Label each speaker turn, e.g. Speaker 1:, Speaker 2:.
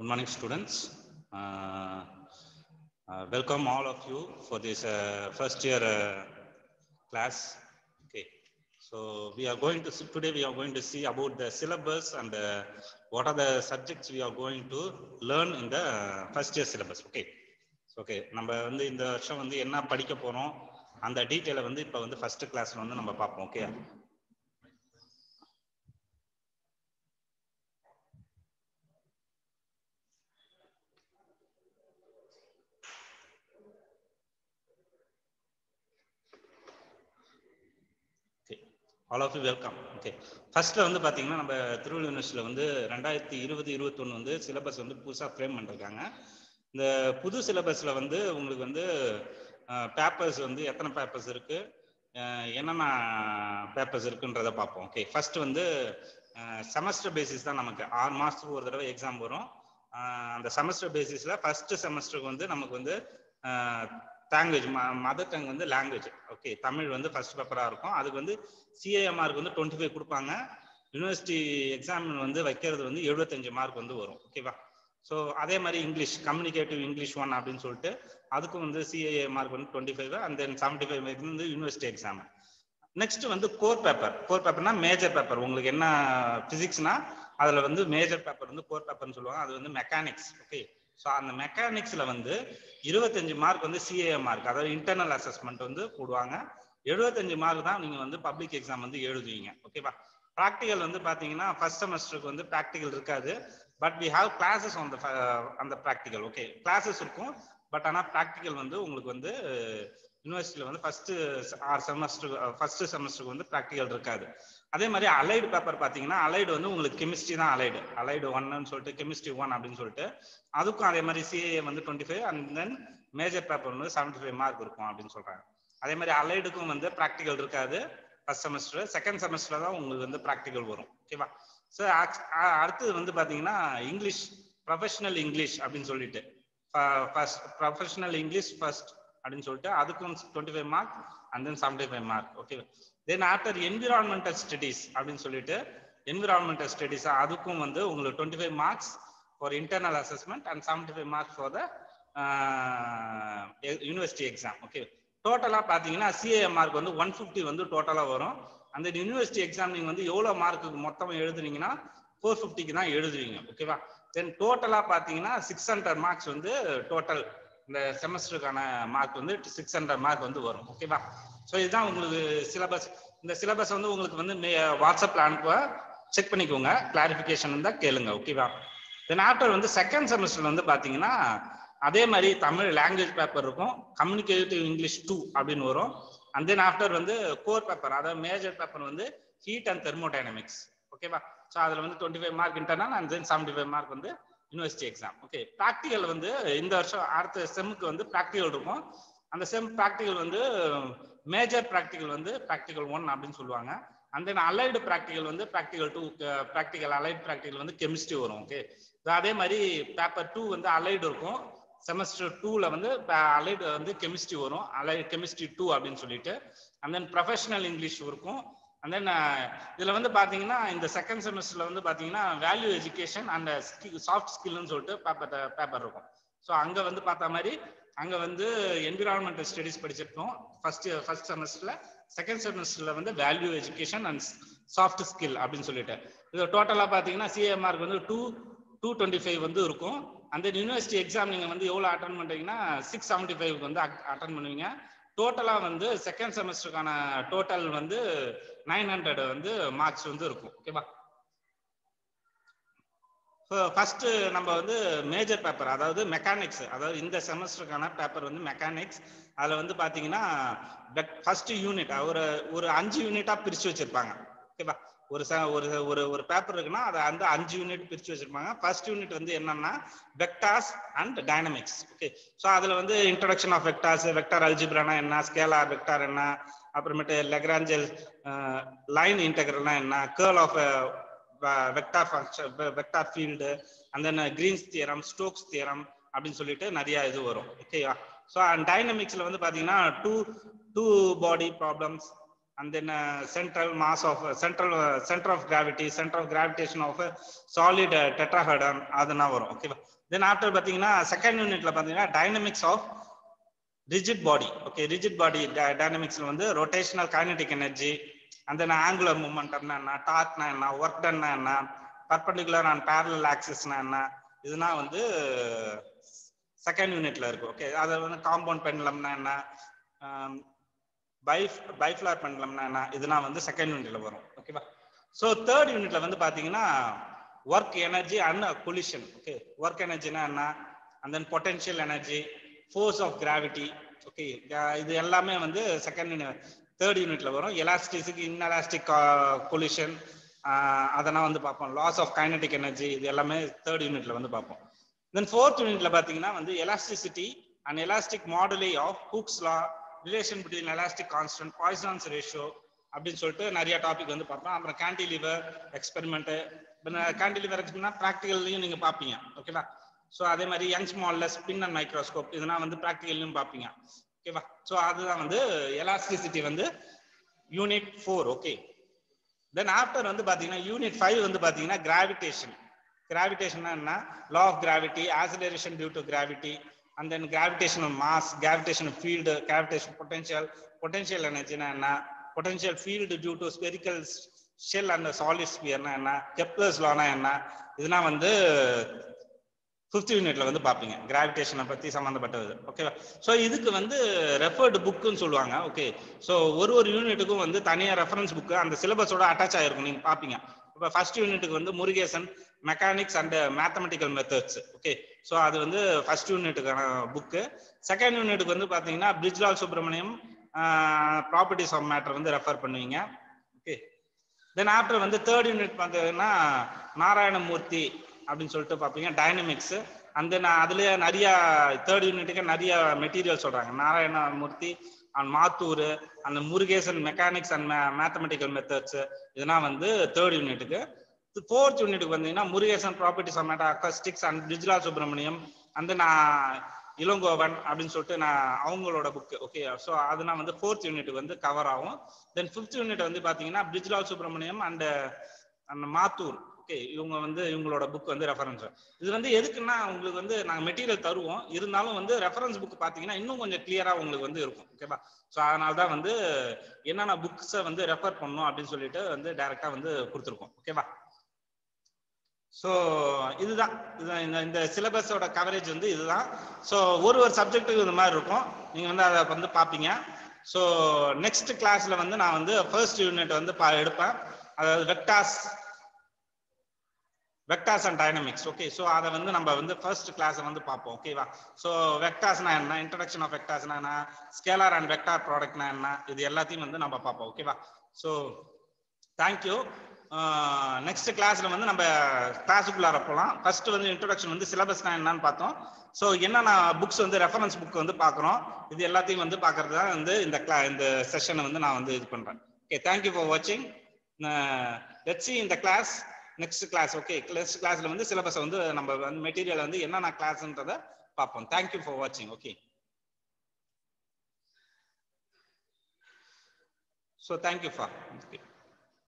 Speaker 1: Good morning, students. Welcome all of you for this first year class. Okay, so we are going to today we are going to see about the syllabus and what are the subjects we are going to learn in the first year syllabus. Okay, okay, நம்ம வந்து இந்த வருஷம் வந்து என்ன படிக்க போறோம் அந்த டீடைலை வந்து இப்போ வந்து ஃபர்ஸ்ட் கிளாஸ்ல வந்து நம்ம பார்ப்போம். Okay, all of you welcome. Okay, ஃபர்ஸ்ட்ல வந்து பார்த்தீங்கன்னா நம்ம திருவள்ளூர் யூனிவர்சிட்டியில் வந்து 2020-21 வந்து சிலபஸ் வந்து புதுசாக ஃப்ரேம் பண்ணிருக்காங்க. இந்த புது சிலபஸில் வந்து உங்களுக்கு வந்து பேப்பர்ஸ் வந்து எத்தனை பேப்பர்ஸ் இருக்கு, என்னென்ன பேப்பர்ஸ் இருக்குன்றதை பார்ப்போம். ஓகே, ஃபர்ஸ்ட் வந்து செமஸ்டர் பேசிஸ் தான். நமக்கு 6 மாதத்துக்கு ஒரு தடவை எக்ஸாம் வரும். அந்த செமஸ்டர் பேசிஸில் ஃபர்ஸ்ட் செமஸ்டருக்கு வந்து நமக்கு வந்து லாங்குவேஜ் மதர் டங் வந்து லாங்குவேஜ். ஓகே, தமிழ் வந்து ஃபர்ஸ்ட் பேப்பராக இருக்கும். அதுக்கு வந்து சிஏஎம்ஆருக்கு வந்து 25 கொடுப்பாங்க. யூனிவர்சிட்டி எக்ஸாம் வந்து வைக்கிறது வந்து 75 மார்க் வந்து வரும். ஓகேவா? ஸோ அதே மாதிரி இங்கிலீஷ் கம்யூனிகேட்டிவ் இங்கிலீஷ் 1 அப்படின்னு சொல்லிட்டு அதுக்கும் வந்து சிஏஏ மார்க் வந்து 25 அண்ட் தென் 75 வந்து யூனிவர்சிட்டி எக்ஸாம். நெக்ஸ்ட் வந்து கோர் பேப்பர்னா மேஜர் பேப்பர். உங்களுக்கு என்ன பிசிக்ஸ்னா அதில் வந்து மேஜர் பேப்பர் வந்து கோர் பேப்பர்னு சொல்லுவாங்க. அது வந்து மெக்கானிக்ஸ். ஓகே, ஸோ அந்த மெக்கானிக்ஸில் வந்து 25 மார்க் வந்து சிஏஏ மார்க், அதாவது இன்டர்னல் அசஸ்மெண்ட் வந்து போடுவாங்க. 75 மார்க் தான் நீங்கள் வந்து பப்ளிக் எக்ஸாம் வந்து எழுதுவீங்க. ஓகேவா? ப்ராக்டிக்கல் வந்து பார்த்தீங்கன்னா ஃபர்ஸ்ட் செமஸ்டருக்கு வந்து ப்ராக்டிக்கல் இருக்காது. But we have classes on அந்த ப்ராக்டிக்கல். ஓகே, கிளாஸஸ் இருக்கும். பட் ஆனால் ப்ராக்டிக்கல் வந்து உங்களுக்கு வந்து யூனிவர்சிட்டியில் வந்து ஃபர்ஸ்ட் செமஸ்டருக்கு வந்து ப்ராக்டிக்கல் இருக்காது. அதே மாதிரி அலைடு பேப்பர் பார்த்தீங்கன்னா அலைடு வந்து உங்களுக்கு கெமிஸ்ட்ரி தான். அலைடு 1ன்னு சொல்லிட்டு கெமிஸ்ட்ரி 1 அப்படின்னு சொல்லிட்டு அதுக்கும் அதே மாதிரி சிஏஏ வந்து 25 அண்ட் தென் மேஜர் பேப்பர் வந்து 75 மார்க் இருக்கும் அப்படின்னு சொல்றாங்க. அதே மாதிரி அலைடுக்கும் வந்து ப்ராக்டிக்கல் இருக்காது ஃபர்ஸ்ட் செமஸ்டர். செகண்ட் செமஸ்டர் தான் உங்களுக்கு வந்து ப்ராக்டிக்கல் வரும். ஓகேவா? ஸோ அடுத்தது வந்து பார்த்தீங்கன்னா இங்கிலீஷ் ப்ரொஃபஷனல் இங்கிலீஷ் அப்படின்னு சொல்லிட்டு ப்ரொஃபஷனல் இங்கிலீஷ் ஃபர்ஸ்ட் அப்படின்னு சொல்லிட்டு அதுக்கும் 25 mark and then 75 mark. Okay, then after environmental studies அப்படின்னு சொல்லிட்டு என்விரான்மெண்டல் ஸ்டடீஸ் அதுக்கும் வந்து உங்களுக்கு 25 marks for internal assessment and 75 marks for the university exam. Okay, டோட்டலாக பார்த்தீங்கன்னா சிஏஏ மார்க் வந்து 150 வந்து டோட்டலாக வரும். அந்த யூனிவர்சிட்டி எக்ஸாம் நீங்கள் வந்து எவ்வளோ மார்க்குக்கு மொத்தம் எழுதுனீங்கன்னா 450க்கு தான் எழுதுவீங்க. ஓகேவா? தென் டோட்டலாக பார்த்தீங்கன்னா 600 மார்க்ஸ் வந்து டோட்டல் இந்த செமஸ்டருக்கான மார்க் வந்து 600 மார்க் வந்து வரும். ஓகேவா? ஸோ இதுதான் உங்களுக்கு சிலபஸ். இந்த சிலபஸ் வந்து உங்களுக்கு வந்து வாட்ஸ்அப்பில் அனுப்ப செக் பண்ணிக்கோங்க. கிளாரிஃபிகேஷன் இருந்தால் கேளுங்க. ஓகேவா? தென் ஆஃப்டர் வந்து செகண்ட் செமஸ்டர் வந்து பார்த்தீங்கன்னா அதே மாதிரி தமிழ் லாங்குவேஜ் பேப்பர் இருக்கும். கம்யூனிகேட்டிவ் இங்கிலீஷ் 2 அப்படின்னு வரும். அண்ட் தென் ஆஃப்டர் வந்து கோர் பேப்பர், அதாவது மேஜர் பேப்பர் வந்து ஹீட் அண்ட் தெர்மோடைனமிக்ஸ். ஓகேவா? ஸோ அதில் வந்து 25 mark internal and then 75 mark வந்து யூனிவர்சிட்டி எக்ஸாம். ஓகே, ப்ராக்டிக்கல் வந்து இந்த வருஷம் அடுத்த செம்முக்கு வந்து ப்ராக்டிக்கல் இருக்கும். அந்த செம் ப்ராக்டிக்கல் வந்து மேஜர் ப்ராக்டிக்கல் வந்து ப்ராக்டிக்கல் 1 அப்படின்னு சொல்லுவாங்க. அண்ட் தென் அலைடு ப்ராக்டிக்கல் வந்து ப்ராக்டிக்கல் 2 ப்ராக்டிக்கல் அலைடு ப்ராக்டிக்கல் வந்து கெமிஸ்ட்ரி வரும். ஓகே, அதே மாதிரி பேப்பர் 2 வந்து அலைடு இருக்கும். செமஸ்டர் 2ல வந்து அலைடு வந்து கெமிஸ்ட்ரி வரும், அலைடு கெமிஸ்ட்ரி 2 அப்படின்னு சொல்லிட்டு. அண்ட் தென் ப்ரொஃபஷனல் இங்கிலீஷ் இருக்கும். அண்ட் தென் இதில் வந்து பார்த்தீங்கன்னா இந்த செகண்ட் செமஸ்டரில் வந்து பார்த்தீங்கன்னா வேல்யூ எஜுகேஷன் அண்ட் சாஃப்ட் ஸ்கில்னு சொல்லிட்டு பேப்பர் இருக்கும். ஸோ அங்கே வந்து பார்த்த மாதிரி அங்கே வந்து என்விரான்மெண்டல் ஸ்டடீஸ் படிச்சிருக்கோம் ஃபர்ஸ்ட் செமஸ்டரில். செகண்ட் செமஸ்டரில் வந்து value education and soft skill அப்படின்னு சொல்லிட்டு இது டோட்டலாக பார்த்தீங்கன்னா சிஏஎம்ஆருக்கு வந்து 225 வந்து இருக்கும். அந்த யூனிவர்சிட்டி எக்ஸாம் நீங்கள் வந்து எவ்வளோ அட்டன் பண்ணுறீங்கன்னா 675 வந்து அட்டன் பண்ணுவீங்க. டோட்டலாக வந்து செகண்ட் செமஸ்டருக்கான டோட்டல் வந்து 900 வந்து மார்க்ஸ் வந்து இருக்கும். ஓகேவா? ஃபர்ஸ்ட் நம்ம வந்து மேஜர் பேப்பர், அதாவது மெக்கானிக்ஸ், அதாவது இந்த செமஸ்டருக்கான பேப்பர் வந்து மெக்கானிக்ஸ். அதில் வந்து பார்த்தீங்கன்னா ஃபர்ஸ்ட் யூனிட் ஒரு 5 யூனிட்டா பிரித்து வச்சிருப்பாங்க. ஓகேவா? ஒரு பேப்பர் இருக்குன்னா அதை அந்த 5 யூனிட் பிரித்து வச்சிருப்பாங்க. ஃபர்ஸ்ட் யூனிட் வந்து என்னன்னா vectors and dynamics. Okay, so அதில் வந்து இன்ட்ரோடக்ஷன் ஆஃப் வெக்டார்ஸ், வெக்டார் அல்ஜிப்ரானா என்ன, ஸ்கேலார் வெக்டார் என்ன, அப்புறமேட்டு லெக்ரான்ஜ் லைன் இன்டெக்ரல்னா என்ன, curl of vector function, vector field, and then Green's theorem, Stokes theorem அப்படின்னு சொல்லிட்டு நிறைய இது வரும். ஓகேவா? ஸோ டைனமிக்ஸ்ல வந்து பார்த்தீங்கன்னா two body problems and then central mass of center of gravity, center of gravitation of a solid tetrahedron adana varum. Okay, then after pathina second unit la pathina dynamics of rigid body. Okay, rigid body dynamics la vandu rotational kinetic energy, and then angular momentum na enna, torque na enna, work done na enna, perpendicular and parallel axis na enna, iduna vandu second unit la irukku. Okay, adu vandu compound pendulum na enna, biflar pendulum na enna, iduna vandu second unit la varum. Okay ba. So third unit la vandu pathina work energy and collision. Okay, work energy na enna, and then potential energy, force of gravity. Okay, இது எல்லாமே வந்து third unitல வரும். Elasticity, inelastic collision அதெல்லாம் வந்து பார்ப்போம். Loss of kinetic energy இது எல்லாமே third unitல வந்து பார்ப்போம். Then fourth unitல பாத்தீங்கன்னா வந்து elasticity and elastic moduli of Hooke's law, relation between elastic constant, Poisson's ratio அப்படின்னு சொல்லிட்டு நிறைய டாபிக் வந்து பார்ப்போம். அப்புறம் கேண்டிலிவர் எக்ஸ்பெரிமெண்ட், கேண்டிலிவர் எக்ஸ்பெரிமெண்ட் ப்ராக்டிகல்லையும் நீங்க பார்ப்பீங்க. ஓகேவா. ஸோ அதே மாதிரி யங் ஸ்மால்ல ஸ்பின் அண்ட் மைக்ரோஸ்கோப் இதெல்லாம் வந்து ப்ராக்டிகல்லையும் பார்ப்பீங்க. ஓகேவா. ஸோ அதுதான் வந்து எலாஸ்டிசிட்டி வந்து யூனிட் 4. ஓகே. தென் ஆஃப்டர் வந்து பாத்தீங்கன்னா யூனிட் 5 வந்து பாத்தீங்கன்னா கிராவிடேஷன். கிராவிடேஷன்னா என்ன? Law of gravity, acceleration due to gravity, and then gravitational mass, gravitational field, gravitational potential, potential energy na enna, potential field due to spherical shell and solid sphere na enna, Kepler's law na enna, iduna vandu 5th யூனிட்ல வந்து பாப்பீங்க கிராவிடேஷனை பத்தி சம்பந்தப்பட்டது. ஓகேவா. So இதுக்கு வந்து referred புக்குன்னு சொல்லுவாங்க. Okay. So ஒரு யூனிட்டுக்கும் வந்து தனியாக ரெஃபரன்ஸ் புக்கு அந்த சிலபஸோட அட்டாச் ஆயிருக்கும், நீங்க பாப்பீங்க. இப்போ ஃபர்ஸ்ட் யூனிட்டுக்கு வந்து Murugesan mechanics and mathematical methods. Okay. So அது வந்து ஃபர்ஸ்ட் யூனிட்டுக்கான புக்கு. செகண்ட் யூனிட்டுக்கு வந்து பாத்தீங்கன்னா பிரிஜ்லால் சுப்ரமணியம் ப்ராப்பர்ட்டிஸ் ஆஃப் மேட்டர் வந்து ரெஃபர் பண்ணுவீங்க. ஓகே. தென் ஆஃப்டர் வந்து தேர்ட் யூனிட் பார்த்தீங்கன்னா நாராயணமூர்த்தி அப்படின்னு சொல்லிட்டு பார்ப்பீங்க, டைனமிக்ஸ். அந்த அதுலேயே நிறைய தேர்ட் யூனிட்டுக்கு நிறைய மெட்டீரியல் சொல்றாங்க. நாராயணமூர்த்தி அண்ட் மாத்தூர், அந்த Murugesan mechanics and mathematical methods இதெல்லாம் வந்து தேர்ட் யூனிட்டுக்கு. ஃபோர்த் யூனிட்டுக்கு வந்தீங்கன்னா Murugesan properties of matter, acoustics and Brijlal Subramaniam, அந்த இளங்கோவன் அப்படின்னு சொல்லிட்டு அவங்களோட புக்கு. ஓகே. ஸோ அதெல்லாம் வந்து ஃபோர்த் யூனிட்டுக்கு வந்து கவர் ஆகும். தென் ஃபிஃப்த் யூனிட் வந்து பார்த்தீங்கன்னா பிரிஜ்லால் சுப்ரமணியம் அண்ட் மாத்தூர். ஓகே. இவங்க வந்து இவங்களோட புக் வந்து ரெஃபரன்ஸ். இது வந்து எதுக்குன்னா உங்களுக்கு வந்து நாங்கள் மெட்டீரியல் தருவோம், இருந்தாலும் வந்து ரெஃபரன்ஸ் புக் பார்த்தீங்கன்னா இன்னும் கொஞ்சம் கிளியரா உங்களுக்கு வந்து இருக்கும். ஓகேவா. ஸோ அதனால தான் வந்து என்னென்ன புக்ஸை வந்து ரெஃபர் பண்ணணும் அப்படின்னு சொல்லிட்டு வந்து டைரக்டா வந்து கொடுத்துருக்கோம். ஓகேவா. ஸோ இதுதான் இந்த சிலபஸோட கவரேஜ் வந்து இதுதான். ஸோ ஒரு சப்ஜெக்ட்டுக்கு இது மாதிரி இருக்கும், நீங்க வந்து அதை வந்து பார்ப்பீங்க. ஸோ நெக்ஸ்ட் கிளாஸ்ல வந்து நான் வந்து ஃபர்ஸ்ட் யூனிட் வந்து எடுப்பேன், அதாவது vectors and dynamics. Okay. So அதை வந்து நம்ம வந்து ஃபர்ஸ்ட் கிளாஸை வந்து பார்ப்போம். ஓகேவா. ஸோ வெக்டார்ஸ்னா என்ன, இன்ட்ரடக்ஷன் ஆஃப் வெக்டார்ஸ்னா என்ன, ஸ்கேலார் அண்ட் வெக்டார் ப்ராடக்ட்னா என்ன, இது எல்லாத்தையும் வந்து நம்ம பார்ப்போம். ஓகேவா. So thank you. நெக்ஸ்ட் கிளாஸ்ல வந்து நம்ம கிளாஸுக்குள்ளார போகலாம். ஃபர்ஸ்ட் வந்து இன்ட்ரோடக்ஷன் வந்து சிலபஸ்னா என்னன்னு பார்த்தோம். ஸோ என்னென்ன புக்ஸ் வந்து ரெஃபரன்ஸ் புக் வந்து பார்க்குறோம், இது எல்லாத்தையும் வந்து பார்க்கறது தான் வந்து இந்த செஷனை வந்து நான் வந்து இது பண்றேன். ஓகே. தேங்க்யூ ஃபார் வாட்சிங். Let's see in the class next class. Okay. Next கிளாஸ்ல வந்து சிலபஸ் வந்து நம்ம வந்து மெட்டீரியல் வந்து என்னென்ன கிளாஸ்ன்றதை பார்ப்போம். தேங்க்யூ ஃபார் வாட்சிங். ஓகே. So thank you for